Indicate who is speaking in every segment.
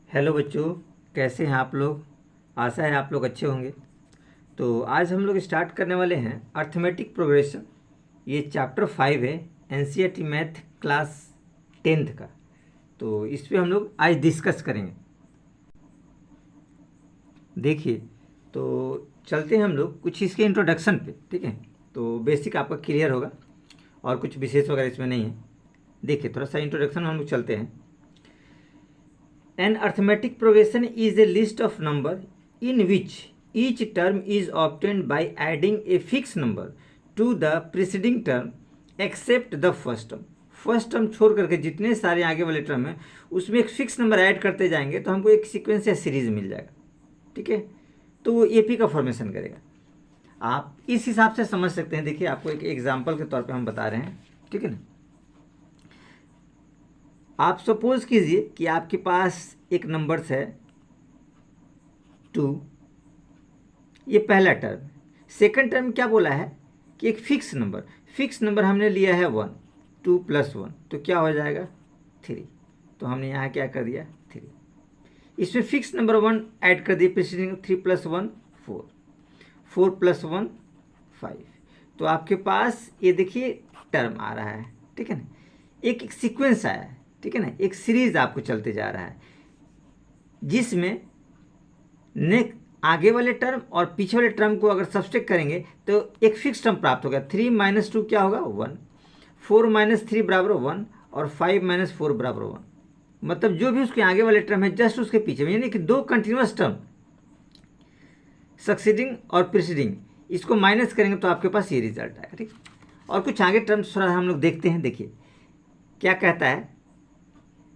Speaker 1: Hello बच्चों, कैसे हैं आप लोग। आशा है आप लोग अच्छे होंगे। तो आज हम लोग स्टार्ट करने वाले हैं अर्थमेटिक प्रोग्रेशन। ये चैप्टर 5 है एनसीईआरटी मैथ क्लास 10th का। तो इस पे हम लोग आज डिस्कस करेंगे। देखिए, तो चलते हैं हम लोग कुछ इसके इंट्रोडक्शन पे, ठीक है। तो बेसिक आपका क्लियर होगा और कुछ विशेष वगैरह इसमें नहीं है। देखिए, थोड़ा सा इंट्रोडक्शन हम लोग चलते हैं। An arithmetic progression is a list of numbers in which each term is obtained by adding a fixed number to the preceding term except the first term. First term छोड़ करके जितने सारे आगे वाले टर्म हैं उसमें एक फिक्स नंबर ऐड करते जाएंगे तो हमको एक सीक्वेंस या सीरीज मिल जाएगा, ठीक है। तो वो एपी का फॉर्मेशन करेगा। आप इस हिसाब से समझ सकते हैं। देखिए, आपको एक एग्जांपल के तौर पे हम बता रहे हैं, ठीक है ना। आप सपोज कीजिए कि आपके पास एक नंबर्स है 2, ये पहला टर्म। सेकंड टर्म क्या बोला है कि एक फिक्स नंबर हमने लिया है 1, 2 + 1 तो क्या हो जाएगा 3। तो हमने यहाँ क्या कर दिया 3। इसमें फिक्स नंबर 1 ऐड कर दिए, प्रीसीडिंग 3 + 1 4, 4 + 1 5। तो आपके पास ये देखिए टर्म आ रहा है, ठीक है ना। एक सीक्वेंस आया है, ठीक है ना। एक सीरीज आपको चलते जा रहा है जिसमें आगे वाले टर्म और पीछे वाले टर्म को अगर सब्सट्रैक्ट करेंगे तो एक फिक्स टर्म प्राप्त होगा। 3 - 2 क्या होगा 1, 4 - 3 = 1 और 5 - 4 = 1। मतलब जो भी उसके आगे वाले टर्म है जस्ट उसके पीछे में, यानी कि दो कंटिन्यूअस टर्म सक्सीडिंग और प्रीसीडिंग, इसको माइनस करेंगे तो आपके पास ये रिजल्ट आएगा, ठीक। और कुछ आगे टर्म्स थोड़ा हम लोग देखते हैं। देखिए क्या कहता है,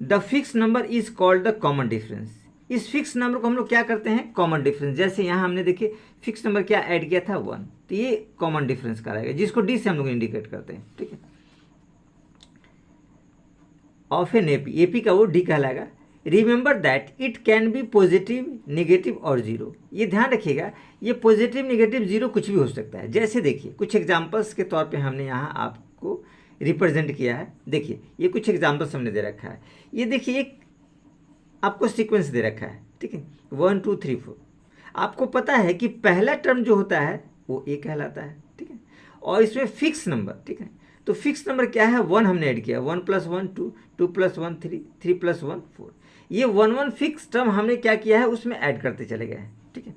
Speaker 1: the fix number is called the common difference. इस फिक्स नंबर को हम लोग क्या करते हैं कॉमन डिफरेंस। जैसे यहाँ हमने देखिए फिक्स नंबर क्या ऐड किया था 1, तो ये कॉमन डिफरेंस कराएगा जिसको डी से हम लोग इंडिकेट करते हैं, ठीक है। ऑफ एन एपी, एपी का वो डी कहलाएगा। Remember that it can be positive, negative और जीरो। ये ध्यान रखिएगा, ये पॉजिटिव, नेगेटिव, जीरो कुछ भी हो सकता है। जैसे देखिए कुछ एग्जाम्पल्स के तौर पे हमने यहाँ आपको रिप्रेजेंट किया है। देखिए ये कुछ एग्जाम्पल्स हमने दे रखा है। ये देखिए एक आपको सीक्वेंस दे रखा है, ठीक है, 1 2 3 4। आपको पता है कि पहला टर्म जो होता है वो ए कहलाता है, ठीक है। और इसमें फिक्स नंबर, ठीक है। तो फिक्स नंबर क्या है 1 हमने ऐड किया, 1 + 1 2, 2 + 1 3, 3 + 1 4। ये 1 फिक्स टर्म हमने क्या किया है उसमें ऐड करते चले गए हैं, ठीक है।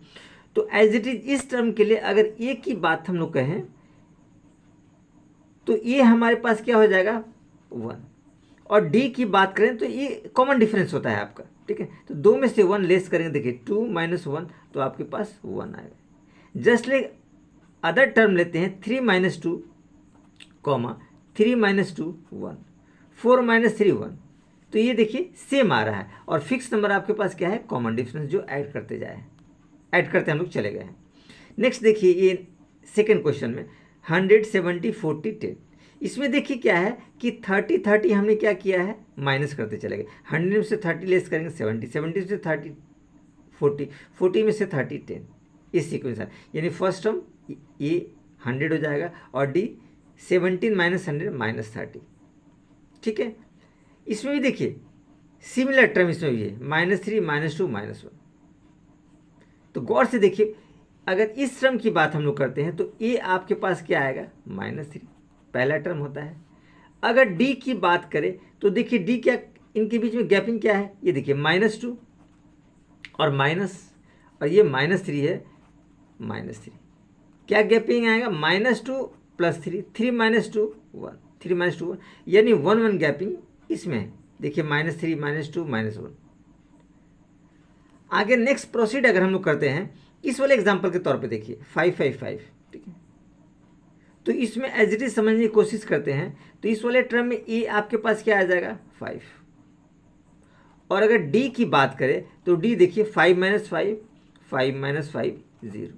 Speaker 1: तो एज इट इज इस टर्म के लिए अगर ए की बात हम लोग कहें तो ये हमारे पास क्या हो जाएगा 1, और डी की बात करें तो ये कॉमन डिफरेंस होता है आपका, ठीक है। तो दो में से 1 लेस करेंगे, देखिए 2 - 1 तो आपके पास 1 आएगा। जस्ट लाइक अदर टर्म लेते हैं 3 - 2, 3 - 2 1, 4 - 3 1। तो ये देखिए सेम आ रहा है और फिक्स नंबर आपके पास क्या है कॉमन डिफरेंस जो ऐड करते हम लोग चले गए हैं। नेक्स्ट देखिए ये सेकेंड क्वेश्चन में 100 70 40 10। इसमें देखिए क्या है कि 30 30 हमने क्या किया है माइनस करते चले गए। 100 में से 30 लेस करेंगे 70, 70 से 30 40, 40 में से 30 10। इस सीक्वेंस है, यानी फर्स्ट टर्म ये 100 हो जाएगा और डी 17 - 100 - 30, ठीक है। इसमें भी देखिए सिमिलर टर्म इसमें भी है -3 -2 -1। तो गौर से देखिए अगर इस टर्म की बात हम लोग करते हैं तो ये आपके पास क्या आएगा -3, पहला टर्म होता है। अगर डी की बात करें तो देखिए डी क्या, इनके बीच में गैपिंग क्या है, ये देखिए -2 और माइनस, और ये -3 है -3। क्या गैपिंग आएगा -2 + 3, 3 - 2 1, 3 - 2 1, यानी 1 1 गैपिंग इसमें है। देखिए -3 -2 -1। आगे नेक्स्ट प्रोसीड अगर हम लोग करते हैं इस वाले एग्जाम्पल के तौर पे देखिए 5 5 5, ठीक है। तो इसमें एज इट इज समझने की कोशिश करते हैं तो इस वाले टर्म में ए आपके पास क्या आ जाएगा 5, और अगर डी की बात करें तो डी देखिए 5 - 5, 5 - 5 0,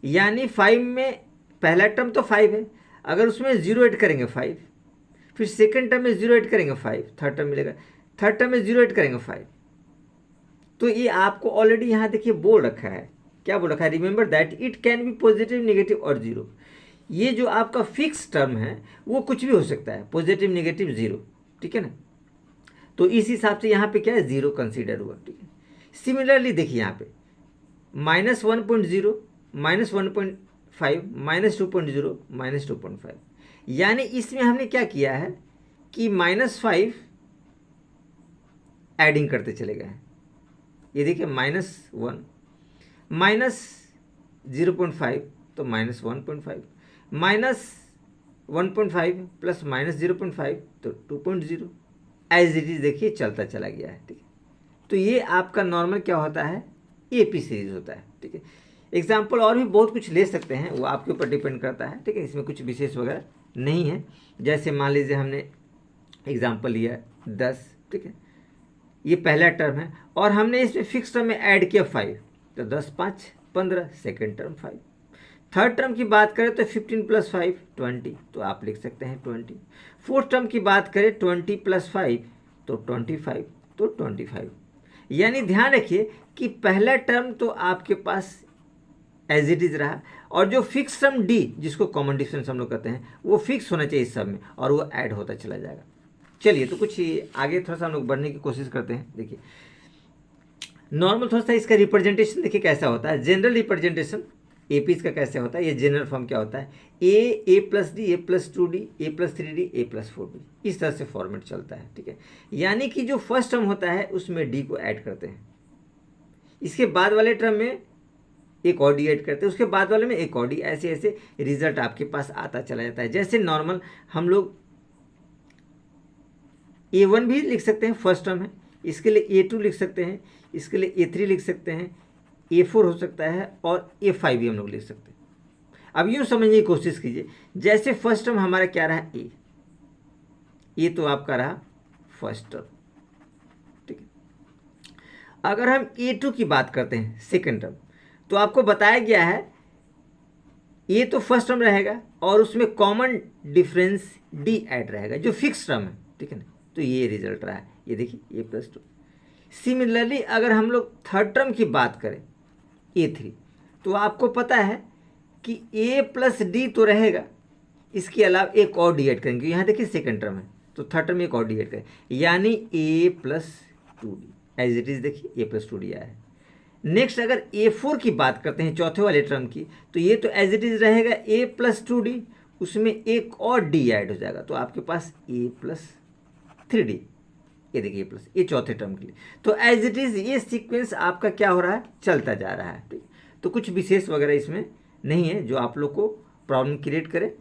Speaker 1: यानी 5 में पहला टर्म तो 5 है, अगर उसमें 0 ऐड करेंगे 5, फिर सेकंड टर्म में 0 ऐड करेंगे 5, थर्ड टर्म मिलेगा, थर्ड टर्म में 0 ऐड करेंगे 5। तो ये आपको ऑलरेडी यहाँ देखिए बोल रखा है, क्या बोल रखा है, remember that it can be positive, negative और जीरो। ये जो आपका फिक्स टर्म है वो कुछ भी हो सकता है, पॉजिटिव, नेगेटिव, जीरो, ठीक है ना। तो इस हिसाब से यहाँ पे क्या है, 0 कंसीडर हुआ, ठीक है। सिमिलरली देखिए यहाँ पे -1.0, -1.5, -2.0, -2.5, यानी इसमें हमने क्या किया है कि -5 एडिंग करते चले गए हैं। ये देखिए -1 -0.5 तो -1.5, -1.5 प्लस -0.5 तो 2.0, एज इट इज देखिए चलता चला गया है, ठीक है। तो ये आपका नॉर्मल क्या होता है, एपी सीरीज होता है, ठीक है। एग्जाम्पल और भी बहुत कुछ ले सकते हैं, वो आपके ऊपर डिपेंड करता है, ठीक है। इसमें कुछ विशेष वगैरह नहीं है। जैसे मान लीजिए हमने एग्जाम्पल लिया 10, ठीक है, ये पहला टर्म है और हमने इसमें फिक्स टर्म में ऐड किया 5, तो 10 5 15, सेकेंड टर्म 5। थर्ड टर्म की बात करें तो 15 + 5 20, तो आप लिख सकते हैं 20। फोर्थ टर्म की बात करें 20 + 5 तो 25, तो 25। यानी ध्यान रखिए कि पहला टर्म तो आपके पास एज इट इज रहा और जो फिक्स टर्म डी, जिसको कॉमन डिफरेंस हम लोग कहते हैं, वो फिक्स होना चाहिए इस सब में और वो ऐड होता चला जाएगा। चलिए तो कुछ आगे थोड़ा सा हम लोग बढ़ने की कोशिश करते हैं। देखिए नॉर्मल थोड़ा सा इसका रिप्रेजेंटेशन देखिए कैसा होता है। जनरल रिप्रेजेंटेशन एपीज का कैसे होता है, ये जनरल फॉर्म क्या होता है, a + d, a + 2d, a + 3d, a + 4d, इस तरह से फॉर्मेट चलता है, ठीक है। यानी कि जो फर्स्ट टर्म होता है उसमें d को ऐड करते हैं, इसके बाद वाले टर्म में एक और डी ऐड करते हैं, उसके बाद वाले में एक और डी, ऐसे ऐसे रिजल्ट आपके पास आता चला जाता है। जैसे नॉर्मल हम लोग a1 भी लिख सकते हैं, फर्स्ट टर्म है, इसके लिए a2 लिख सकते हैं, इसके लिए a3 लिख सकते हैं, a4 हो सकता है और a5 भी हम लोग लिख सकते हैं। अब यूँ समझने की कोशिश कीजिए, जैसे फर्स्ट टर्म हमारा क्या रहा, ए तो आपका रहा फर्स्ट टर्म, ठीक है। अगर हम a2 की बात करते हैं सेकेंड टर्म, तो आपको बताया गया है ये तो फर्स्ट टर्म रहेगा और उसमें कॉमन डिफरेंस डी ऐड रहेगा जो फिक्स टर्म है, ठीक है ना। तो ये रिजल्ट रहा है, ये देखिए a + 2। सिमिलरली अगर हम लोग थर्ड टर्म की बात करें a3, तो आपको पता है कि a + d तो रहेगा, इसके अलावा एक और डी ऐड करेंगे। यहाँ देखिए सेकेंड टर्म है तो थर्ड टर्म में एक और डी ऐड करें, यानी a + 2d, as it is देखिए a + 2d आया है। नेक्स्ट अगर a4 की बात करते हैं चौथे वाले टर्म की, तो ये तो एज इट इज रहेगा a + 2d, उसमें एक और d ऐड हो जाएगा, तो आपके पास a + 3d, ये देखिए प्लस, ये चौथे टर्म के लिए। तो एज इट इज ये सीक्वेंस आपका क्या हो रहा है, चलता जा रहा है, ठीक। तो कुछ विशेष वगैरह इसमें नहीं है जो आप लोग को प्रॉब्लम क्रिएट करे।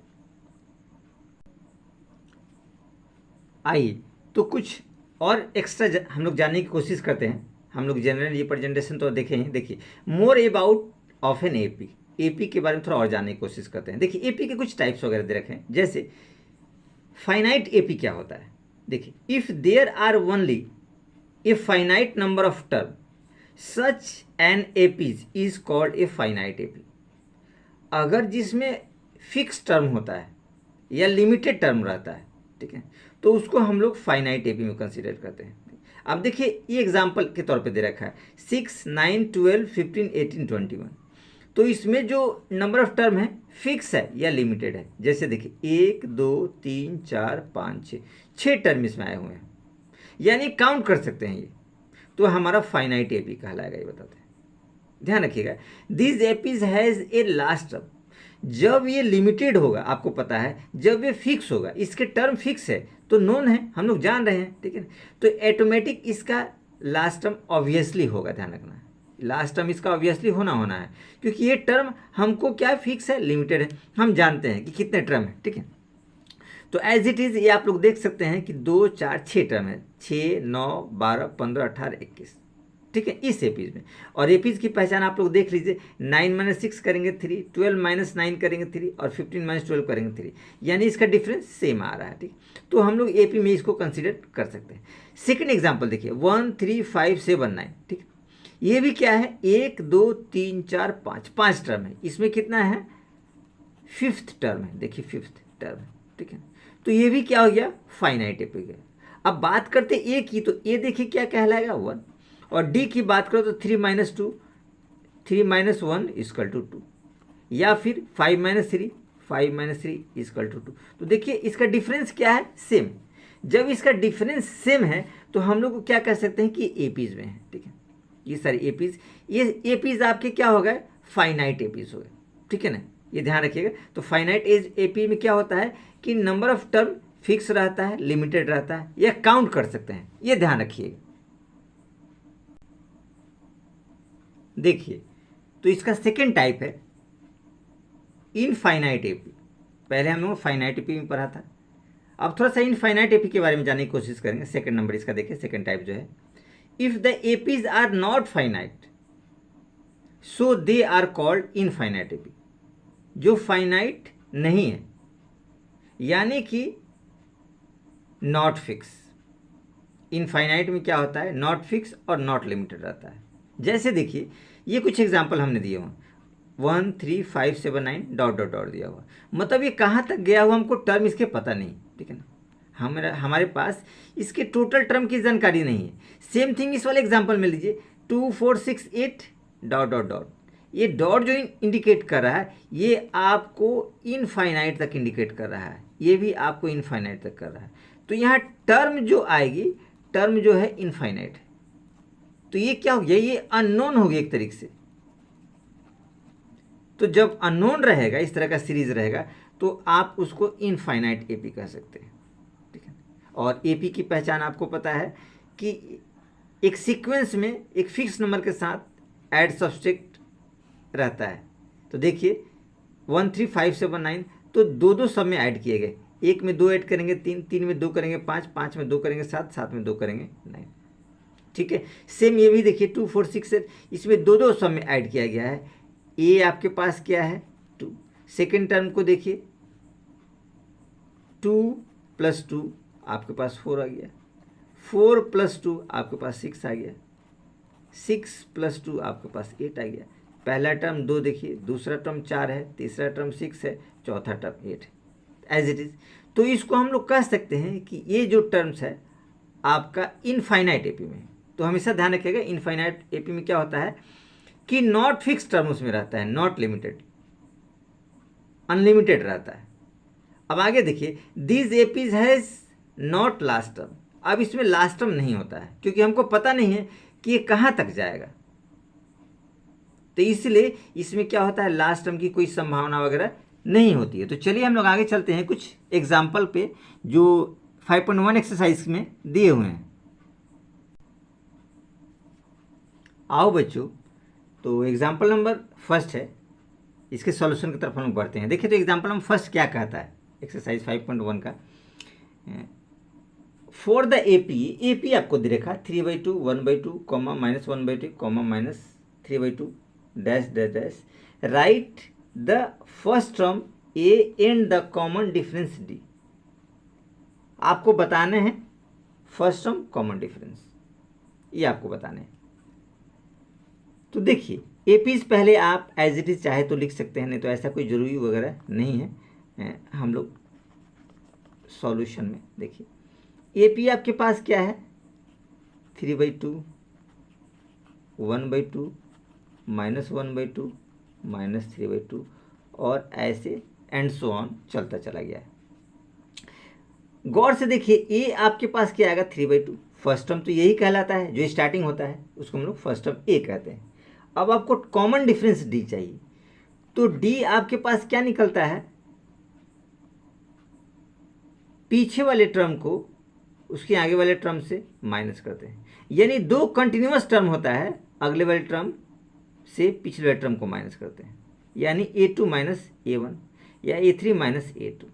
Speaker 1: आइए तो कुछ और एक्स्ट्रा हम लोग जानने की कोशिश करते हैं। हम लोग जनरल रिप्रेजेंटेशन तो देखे हैं, देखिए more about of an AP के बारे में थोड़ा और जानने की कोशिश करते हैं। देखिए एपी के कुछ टाइप्स वगैरह दे रखे हैं, जैसे फाइनाइट एपी क्या होता है। देखिए if there are only a finite number of term such an APs is called a finite AP. अगर जिसमें फिक्स टर्म होता है या लिमिटेड टर्म रहता है, ठीक है, तो उसको हम लोग फाइनाइट एपी में कंसीडर करते हैं। अब देखिए ये एग्जांपल के तौर पे दे रखा है 6 9 12 15 18 21, तो इसमें जो नंबर ऑफ टर्म है फिक्स है या लिमिटेड है। जैसे देखिए 1 2 3 4 5 6 टर्म इसमें आए हुए हैं, यानी काउंट कर सकते हैं ये, तो हमारा फाइनाइट एपी कहलाएगा, ये बताते हैं। ध्यान रखिएगा, this APs has a last term. जब ये लिमिटेड होगा, आपको पता है, जब ये फिक्स होगा, इसके टर्म फिक्स है तो नोन है, हम लोग जान रहे हैं, ठीक है। तो ऑटोमेटिक इसका लास्ट टर्म ऑब्वियसली होगा, ध्यान रखना है, लास्ट टर्म इसका ऑब्वियसली होना है, क्योंकि ये टर्म हमको क्या फिक्स है, लिमिटेड है, हम जानते हैं कि कितने टर्म है, ठीक है। तो एज इट इज़ ये आप लोग देख सकते हैं कि 2 4 6 टर्म है, 6 9 12 15 18 21, ठीक है, इस एपीज में। और एपीज की पहचान आप लोग देख लीजिए, 9 - 6 करेंगे 3, 12 - 9 करेंगे 3 और 15 - 12 करेंगे 3, यानी इसका डिफरेंस सेम आ रहा है, ठीक। तो हम लोग एपी में इसको कंसिडर कर सकते हैं। सेकंड एग्जांपल देखिए 1 3 5 7 9, ठीक। ये भी क्या है, 1 2 3 4 5 टर्म है, इसमें कितना है, फिफ्थ टर्म है, देखिए फिफ्थ टर्म है, ठीक है। तो ये भी क्या हो गया, फाइनाइट एपी गया। अब बात करते ए की, तो ए देखिए क्या कहलाएगा 1, और डी की बात करो तो 3 - 2 3 - 1 = 2, या फिर 5 - 3 5 - 3 = 2। तो देखिए इसका डिफरेंस क्या है, सेम। जब इसका डिफरेंस सेम है तो हम लोग क्या कह सकते हैं कि एपीज में है, ठीक है। ये सारे एपीज, ये एपीज आपके क्या हो गए, फाइनाइट एपीज हो गए, ठीक है ना, ये ध्यान रखिएगा। तो फाइनाइट एज एपी में क्या होता है कि नंबर ऑफ टर्म फिक्स रहता है, लिमिटेड रहता है, या काउंट कर सकते हैं, ये ध्यान रखिएगा। देखिए, तो इसका सेकेंड टाइप है इनफाइनाइट एपी। पहले हम लोग फाइनाइट एपी में पढ़ा था, अब थोड़ा सा इनफाइनाइट एपी के बारे में जानने की कोशिश करेंगे। सेकंड नंबर इसका देखिए, सेकंड टाइप जो है, if the APs are not finite so they are called infinite AP. जो फाइनाइट नहीं है यानी कि नॉट फिक्स। इनफाइनाइट में क्या होता है, नॉट फिक्स और नॉट लिमिटेड रहता है। जैसे देखिए, ये कुछ एग्जाम्पल हमने दिए हुए, 1 3 5 7 9 डॉट डॉट डॉट दिया हुआ, मतलब ये कहाँ तक गया हुआ हमको टर्म इसके पता नहीं, ठीक है ना। हमारे पास इसके टोटल टर्म की जानकारी नहीं है। सेम थिंग इस वाले एग्जाम्पल में लीजिए, 2 4 6 8 डॉट डॉट डॉट। ये डॉट जो इंडिकेट कर रहा है ये आपको इनफाइनाइट तक इंडिकेट कर रहा है, ये भी आपको इनफाइनाइट तक कर रहा है। तो यहाँ टर्म जो आएगी, टर्म जो है इनफाइनाइट है। तो ये क्या हो गया, ये अननोन हो गया एक तरीके से। तो जब अननोन रहेगा, इस तरह का सीरीज रहेगा, तो आप उसको इनफाइनाइट एपी कह सकते हैं, ठीक है। और एपी की पहचान आपको पता है कि एक सीक्वेंस में एक फिक्स नंबर के साथ ऐड सब्सट्रैक्ट रहता है। तो देखिए 1 3 5 7 9, तो दो दो सब में ऐड किए गए, एक में 2 ऐड करेंगे 3, 3 में 2 करेंगे 5, 5 में 2 करेंगे 7, 7 में 2 करेंगे 9, ठीक है। सेम ये भी देखिए 2 4 6 8, इसमें दो दो सब में ऐड किया गया है। ए आपके पास क्या है 2, सेकेंड टर्म को देखिए 2 + 2 आपके पास 4 आ गया, 4 + 2 आपके पास 6 आ गया, 6 + 2 आपके पास 8 आ गया। पहला टर्म 2 देखिए, दूसरा टर्म 4 है, तीसरा टर्म 6 है, चौथा टर्म 8 है, एज इट इज। तो इसको हम लोग कह सकते हैं कि ये जो टर्म्स है आपका इनफाइनाइट एपी में। तो हमेशा ध्यान रखिएगा, इनफाइनाइट एपी में क्या होता है कि नॉट फिक्स टर्म उसमें रहता है, नॉट लिमिटेड, अनलिमिटेड रहता है। अब आगे देखिए, this APs has not last term. अब इसमें लास्ट टर्म नहीं होता है क्योंकि हमको पता नहीं है कि ये कहाँ तक जाएगा, तो इसलिए इसमें क्या होता है, लास्ट टर्म की कोई संभावना वगैरह नहीं होती है। तो चलिए हम लोग आगे चलते हैं कुछ एग्जाम्पल पे जो 5.1 एक्सरसाइज में दिए हुए हैं। आओ बच्चों, तो एग्जाम्पल नंबर फर्स्ट है, इसके सॉल्यूशन की तरफ हम लोग बढ़ते हैं। देखिए तो एग्जाम्पल नंबर फर्स्ट क्या कहता है, एक्सरसाइज 5.1 का, फॉर द एपी आपको दे रखा 3/2 1/2 -1/2 -3/2 dash dash dash, right the first term A and the common difference D. आपको बताने हैं फर्स्ट टर्म कॉमन डिफरेंस, ये आपको बताने हैं। तो देखिए एपीज पहले आप एज इट इज चाहे तो लिख सकते हैं, नहीं तो ऐसा कोई जरूरी वगैरह नहीं है। हम लोग सॉल्यूशन में देखिए एपी आपके पास क्या है 3/2 1/2 -1/2 -3/2 और ऐसे एंड सो ऑन चलता चला गया है। गौर से देखिए ए आपके पास क्या आएगा 3/2, फर्स्ट टर्म तो यही कहलाता है, जो स्टार्टिंग होता है उसको हम लोग फर्स्ट टर्म ए कहते हैं। अब आपको कॉमन डिफरेंस डी चाहिए, तो डी आपके पास क्या निकलता है, पीछे वाले टर्म को उसके आगे वाले टर्म से माइनस करते हैं, यानी दो कंटिन्यूअस टर्म होता है, अगले वाले टर्म से पिछले वाले टर्म को माइनस करते हैं, यानी a2 - a1 या a3 - a2।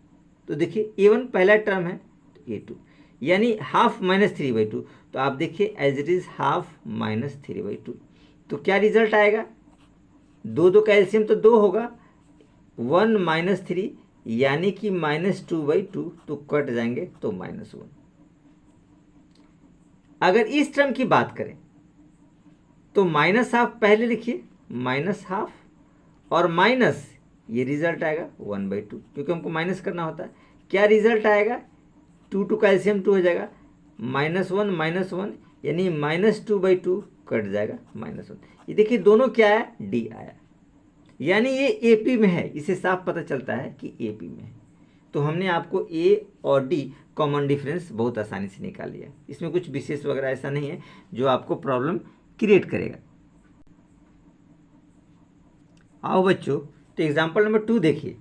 Speaker 1: तो देखिए a1 पहला टर्म है तो a2, यानी हाफ -3/2। तो आप देखिए एज इट इज हाफ -3/2। तो क्या रिजल्ट आएगा, दो दो का एलसीएम तो 2 होगा, 1 - 3 यानी कि -2/2, तो कट जाएंगे तो -1। अगर इस टर्म की बात करें तो -हाफ पहले लिखिए, -हाफ और माइनस ये रिजल्ट आएगा 1/2, क्योंकि हमको माइनस करना होता है। क्या रिजल्ट आएगा, 2 का एलसीएम 2 हो जाएगा, -1 -1 यानी -2/2 कट जाएगा -1। ये देखिए दोनों क्या है, डी आया, यानी ये एपी में है, इसे साफ पता चलता है कि एपी में है। तो हमने आपको ए और डी कॉमन डिफरेंस बहुत आसानी से निकाल लिया। इसमें कुछ विशेष वगैरह ऐसा नहीं है जो आपको प्रॉब्लम क्रिएट करेगा। आओ बच्चों, तो एग्जाम्पल नंबर 2 देखिए।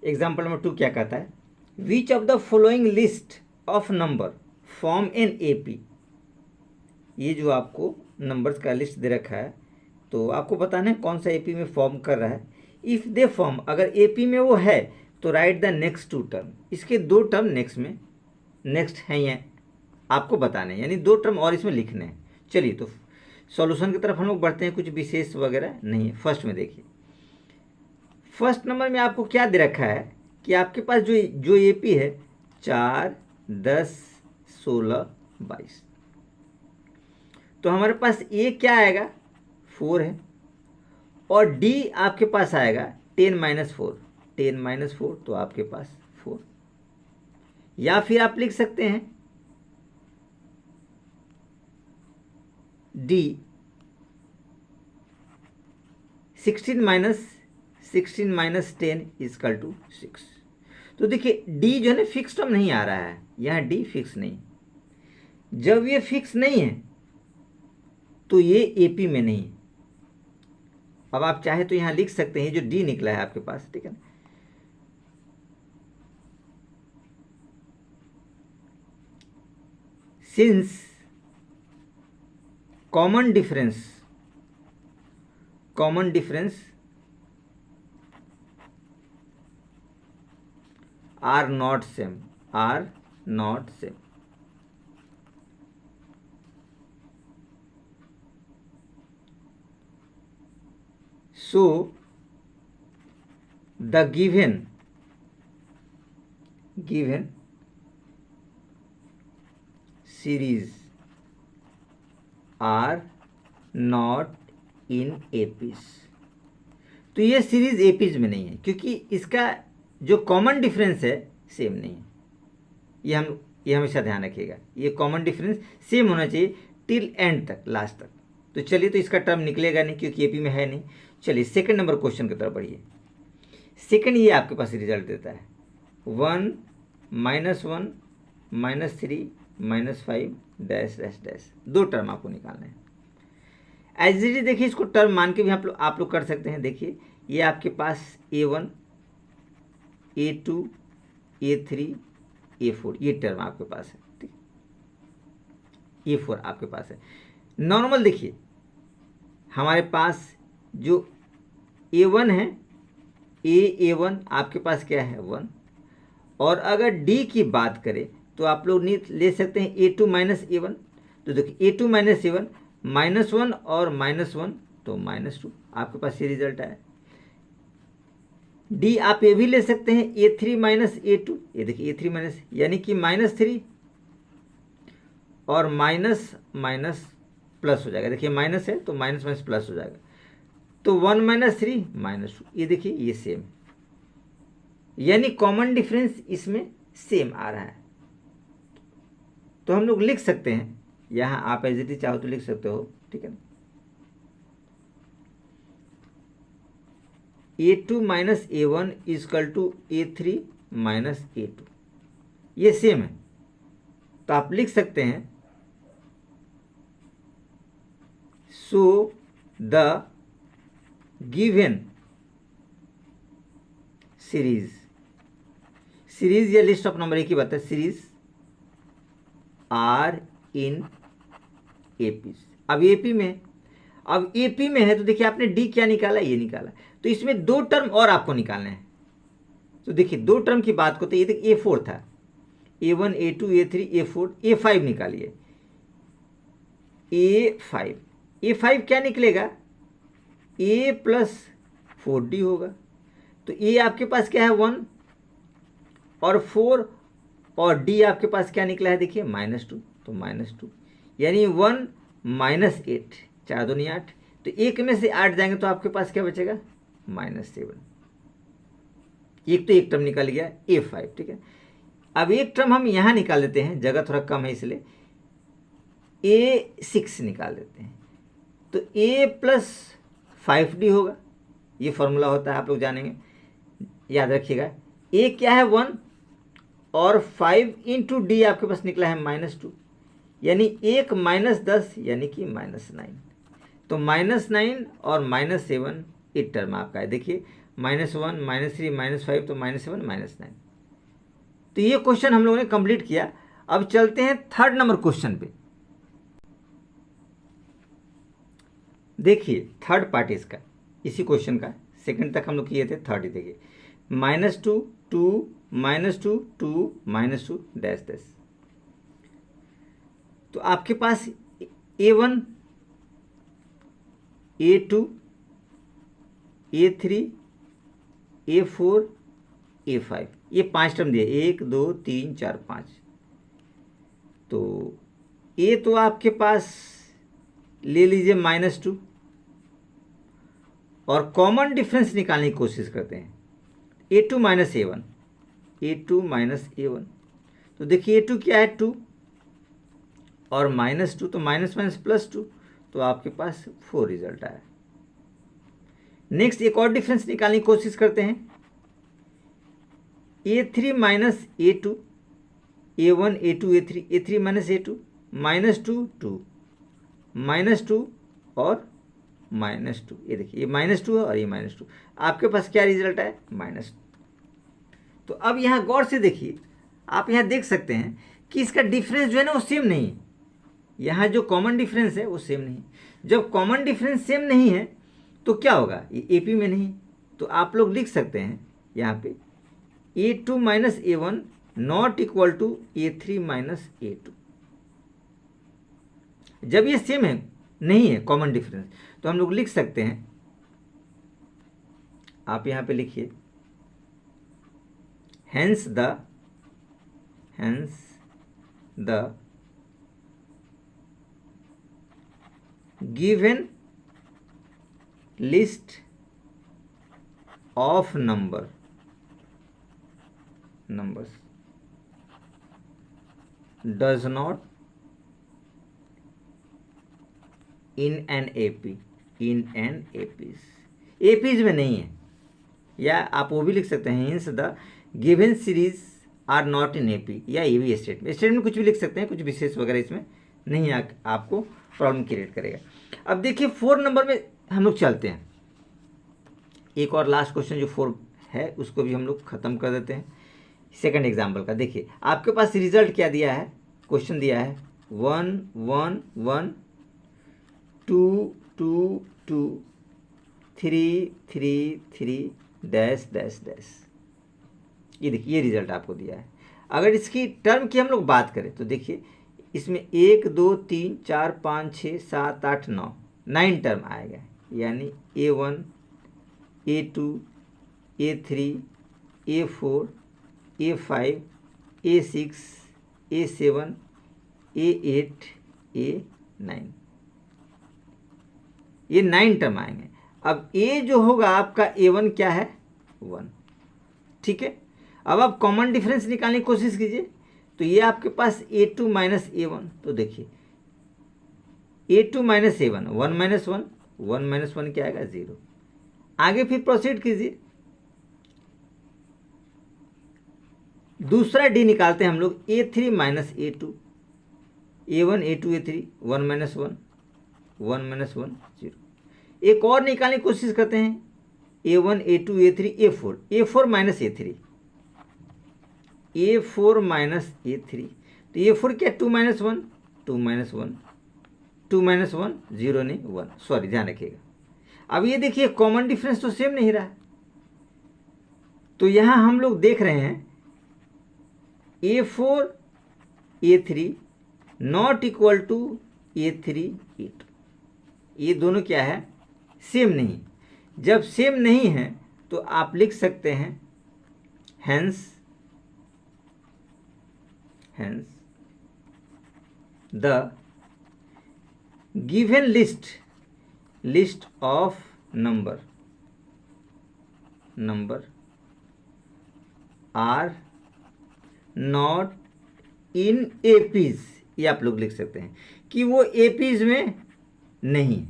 Speaker 1: एग्जाम्पल नंबर 2 क्या कहता है, which of the following list of number form an AP. ये जो आपको नंबर्स का लिस्ट दे रखा है, तो आपको बताना है कौन सा एपी में फॉर्म कर रहा है। इफ़ दे फॉर्म, अगर एपी में वो है तो राइट द नेक्स्ट 2 टर्म। इसके 2 टर्म नेक्स्ट में नेक्स्ट हैं, ये आपको बताने हैं, यानी 2 टर्म और इसमें लिखने हैं। चलिए तो सॉल्यूशन की तरफ हम लोग बढ़ते हैं, कुछ विशेष वगैरह नहीं है। फर्स्ट में देखिए, फर्स्ट नंबर में आपको क्या दे रखा है कि आपके पास जो एपी है 4, 10, 16, 22। तो हमारे पास ए क्या आएगा, 4 है, और डी आपके पास आएगा 10 - 4, 10 - 4 तो आपके पास 4। या फिर आप लिख सकते हैं डी 16 - 10 = 6। तो देखिए डी जो है ना फिक्स टर्म नहीं आ रहा है, यहाँ डी फिक्स नहीं। जब ये फिक्स नहीं है तो ये एपी में नहीं है। अब आप चाहे तो यहाँ लिख सकते हैं जो डी निकला है आपके पास, ठीक है ना, since common difference are not same, so the given series are not in APs। तो ये सीरीज एपीज में नहीं है क्योंकि इसका जो कॉमन डिफरेंस है सेम नहीं है। ये हमेशा ध्यान रखिएगा, ये कॉमन डिफरेंस सेम होना चाहिए टिल एंड तक, लास्ट तक। तो चलिए, तो इसका टर्म निकलेगा नहीं क्योंकि एपी में है नहीं। चलिए सेकंड नंबर क्वेश्चन की तरफ बढ़िए। सेकंड ये आपके पास रिजल्ट देता है 1 - 1 - 3 - 5 डैश डैश डैश। 2 टर्म आपको निकालना है। एज इट इज देखिए, इसको टर्म मान के भी आप लोग कर सकते हैं। देखिए ये आपके पास A1, A2, A3, A4 ये टर्म आपके पास है, ठीक, A4 आपके पास है। नॉर्मल देखिए हमारे पास जो A1 है, A1 आपके पास क्या है 1, और अगर D की बात करें तो आप लोग ले सकते हैं A2 - A1। तो देखिए A2 - A1 -1 और -1 तो -2, आपके पास ये रिजल्ट आया। D आप ये भी ले सकते हैं A3 - A2, ये देखिए A3 माइनस यानी कि -3 और माइनस माइनस प्लस हो जाएगा। देखिए माइनस है तो माइनस माइनस प्लस हो जाएगा, तो 1 - 3 -2। ये देखिए ये सेम, यानी कॉमन डिफरेंस इसमें सेम आ रहा है। तो हम लोग लिख सकते हैं यहाँ, आप एज इट इज चाहो तो लिख सकते हो, ठीक है ना, A2 - A1 = A3 - A2, ये सेम है। तो आप लिख सकते हैं सो द गिवन सीरीज या लिस्ट ऑफ नंबर एक ही बात है, सीरीज आर इन एपी। अब एपी में है तो देखिए आपने डी क्या निकाला, ये निकाला, तो इसमें 2 टर्म और आपको निकालने हैं। तो देखिए 2 टर्म की बात करते, ये देखिए A4 था, A1, A2, A3, A4, A5 निकालिए, A5 क्या निकलेगा, A + 4D होगा। तो A आपके पास क्या है 1 और 4, और D आपके पास क्या निकला है देखिए -2, तो -2 यानी 1 - 8, 4 दूनी 8, तो 1 में से 8 जाएंगे तो आपके पास क्या बचेगा -7। एक तो एक टर्म निकल गया A5, ठीक है। अब एक टर्म हम यहाँ निकाल देते हैं, जगह थोड़ा कम है इसलिए A6 निकाल देते हैं, तो A + 5D होगा। ये फॉर्मूला होता है, आप लोग जानेंगे, याद रखिएगा। A क्या है 1 और 5 इंटू डी आपके पास निकला है -2, यानी 1 -10 यानी कि -9। तो -9 और -7 एक टर्म आपका है। देखिए -1 -3 -5 तो -7 -9। तो ये क्वेश्चन हम लोगों ने कंप्लीट किया। अब चलते हैं थर्ड नंबर क्वेश्चन पे। देखिए थर्ड पार्ट इसका, इसी क्वेश्चन का सेकंड तक हम लोग किए थे, थर्ड ही देखिए -2 2 -2 2 -2 डैश डैश। तो आपके पास A1 A2 A3 A4 A5 ये 5 टर्म दिए, 1 2 3 4 5। तो A तो आपके पास ले लीजिए -2 और कॉमन डिफरेंस निकालने की कोशिश करते हैं। A2 - A1 A2 - A1। तो देखिए A2 क्या है 2 और -2 तो माइनस +2, तो आपके पास 4 रिजल्ट आया। नेक्स्ट एक और डिफरेंस निकालने की कोशिश करते हैं। A3 - A2 A1 A2 A3 A3 - A2 -2 2 -2 और -2। ये देखिए ये -2 है और ये -2, आपके पास क्या रिजल्ट है -2। तो अब यहाँ गौर से देखिए, आप यहाँ देख सकते हैं कि इसका डिफरेंस जो है ना वो सेम नहीं है। यहाँ जो कॉमन डिफरेंस है वो सेम नहीं। जब कॉमन डिफरेंस सेम नहीं है तो क्या होगा, ये AP में नहीं। तो आप लोग लिख सकते हैं यहाँ पे A2 - A1 not equal to A3 - A2। जब ये सेम है, नहीं है कॉमन डिफरेंस, तो हम लोग लिख सकते हैं, आप यहाँ पे लिखिए hence the given list of numbers does not in an APs में नहीं है। या आप वो भी लिख सकते हैं hence the given series are not in AP, या ये भी स्टेटमेंट कुछ भी लिख सकते हैं, कुछ विशेष वगैरह इसमें नहीं आपको प्रॉब्लम क्रिएट करेगा। अब देखिए 4 नंबर में हम लोग चलते हैं। एक और लास्ट क्वेश्चन जो 4 है उसको भी हम लोग खत्म कर देते हैं। सेकंड एग्जाम्पल का देखिए, आपके पास रिजल्ट क्या दिया है, क्वेश्चन दिया है 1 1 1 2 2 2 3 3 3 डैश डैश डैश। ये देखिए ये रिजल्ट आपको दिया है। अगर इसकी टर्म की हम लोग बात करें तो देखिए इसमें 1 2 3 4 5 6 7 8 9 टर्म आएगा, यानी A1 A2 A3 A4 A5 A6 A7 A8 A9, ये 9 टर्म आएंगे। अब A जो होगा आपका A1 क्या है 1, ठीक है। अब आप कॉमन डिफरेंस निकालने की कोशिश कीजिए। तो ये आपके पास A2 - A1, तो देखिए A2 - A1 1 - 1 1 - 1 क्या आएगा 0। आगे फिर प्रोसीड कीजिए, दूसरा D निकालते हैं हम लोग A3 - A2 A1 A2 A3 1 - 1 1 - 1 0। एक और निकालने की कोशिश करते हैं A1 A2 A3 A4 A4 - A3 A4 - A3। तो A4 क्या 2 - 1 2 - 1 2 - 1 0 नहीं 1, सॉरी ध्यान रखिएगा। अब ये देखिए कॉमन डिफरेंस तो सेम नहीं रहा, तो यहाँ हम लोग देख रहे हैं A4 A3 not equal to A3 A2। ये दोनों क्या है सेम नहीं। जब सेम नहीं है तो आप लिख सकते हैं hence the given list of number are not in APs। ये आप लोग लिख सकते हैं कि वो APs में नहीं।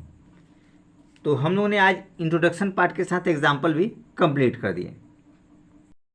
Speaker 1: तो हम लोगों ने आज इंट्रोडक्शन पार्ट के साथ एग्जाम्पल भी कंप्लीट कर दिए।